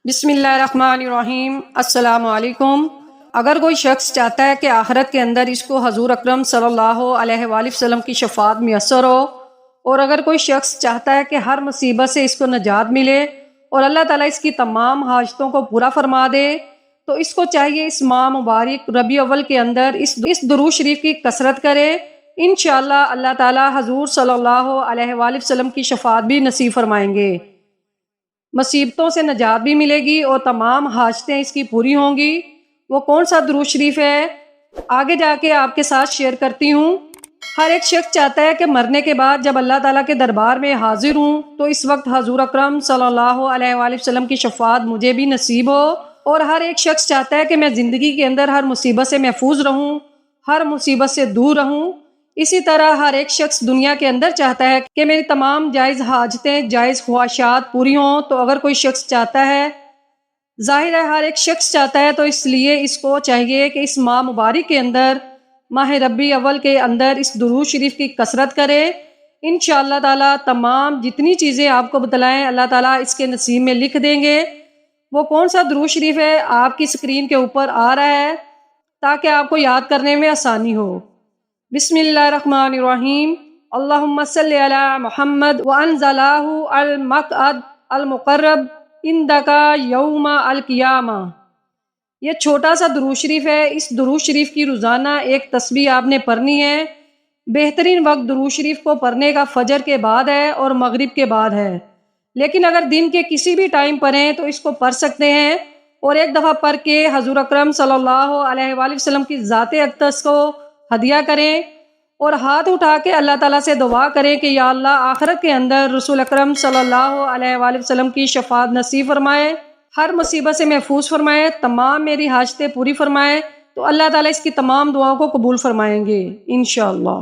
بسم اللہ الرحمن الرحیم۔ السلام علیکم۔ اگر کوئی شخص چاہتا ہے کہ آخرت کے اندر اس کو حضور اکرم صلی اللہ علیہ وآلہ وسلم کی شفاعت میسر ہو، اور اگر کوئی شخص چاہتا ہے کہ ہر مصیبت سے اس کو نجات ملے اور اللہ تعالیٰ اس کی تمام حاجتوں کو پورا فرما دے، تو اس کو چاہیے اس ماہ مبارک ربیع اول کے اندر اس درود شریف کی کثرت کرے۔ انشاءاللہ اللہ تعالیٰ حضور صلی اللہ علیہ وآلہ وسلم کی شفاعت بھی نصیب فرمائیں گے، مصیبتوں سے نجات بھی ملے گی اور تمام حاجتیں اس کی پوری ہوں گی۔ وہ کون سا درود شریف ہے آگے جا کے آپ کے ساتھ شیئر کرتی ہوں۔ ہر ایک شخص چاہتا ہے کہ مرنے کے بعد جب اللہ تعالیٰ کے دربار میں حاضر ہوں تو اس وقت حضور اکرم صلی اللہ علیہ وآلہ وسلم کی شفاعت مجھے بھی نصیب ہو، اور ہر ایک شخص چاہتا ہے کہ میں زندگی کے اندر ہر مصیبت سے محفوظ رہوں، ہر مصیبت سے دور رہوں۔ اسی طرح ہر ایک شخص دنیا کے اندر چاہتا ہے کہ میری تمام جائز حاجتیں، جائز خواہشات پوری ہوں۔ تو اگر کوئی شخص چاہتا ہے، ظاہر ہے ہر ایک شخص چاہتا ہے، تو اس لیے اس کو چاہیے کہ اس ماہ مبارک کے اندر، ماہ ربیع اول کے اندر اس درود شریف کی کثرت کرے۔ انشاءاللہ تعالیٰ تمام جتنی چیزیں آپ کو بتلائیں اللہ تعالیٰ اس کے نصیب میں لکھ دیں گے۔ وہ کون سا درود شریف ہے آپ کی اسکرین کے اوپر آ رہا ہے تاکہ آپ کو یاد کرنے میں آسانی ہو۔ بسم اللہ الرحمن الرحیم۔ اللہم صلی علی محمد وانزلہ المقعد المقرب عندک یوم القیامہ۔ یہ چھوٹا سا درود شریف ہے۔ اس درود شریف کی روزانہ ایک تسبیح آپ نے پڑھنی ہے۔ بہترین وقت درود شریف کو پڑھنے کا فجر کے بعد ہے اور مغرب کے بعد ہے، لیکن اگر دن کے کسی بھی ٹائم پڑھیں تو اس کو پڑھ سکتے ہیں، اور ایک دفعہ پڑھ کے حضور اکرم صلی اللہ علیہ وآلہ وسلم کی ذات اقدس کو ہدیہ کریں، اور ہاتھ اٹھا کے اللہ تعالیٰ سے دعا کریں کہ یا اللہ آخرت کے اندر رسول اکرم صلی اللہ علیہ وآلہ وسلم کی شفاعت نصیب فرمائے، ہر مصیبت سے محفوظ فرمائے، تمام میری حاجتیں پوری فرمائے، تو اللہ تعالیٰ اس کی تمام دعاؤں کو قبول فرمائیں گے انشاءاللہ۔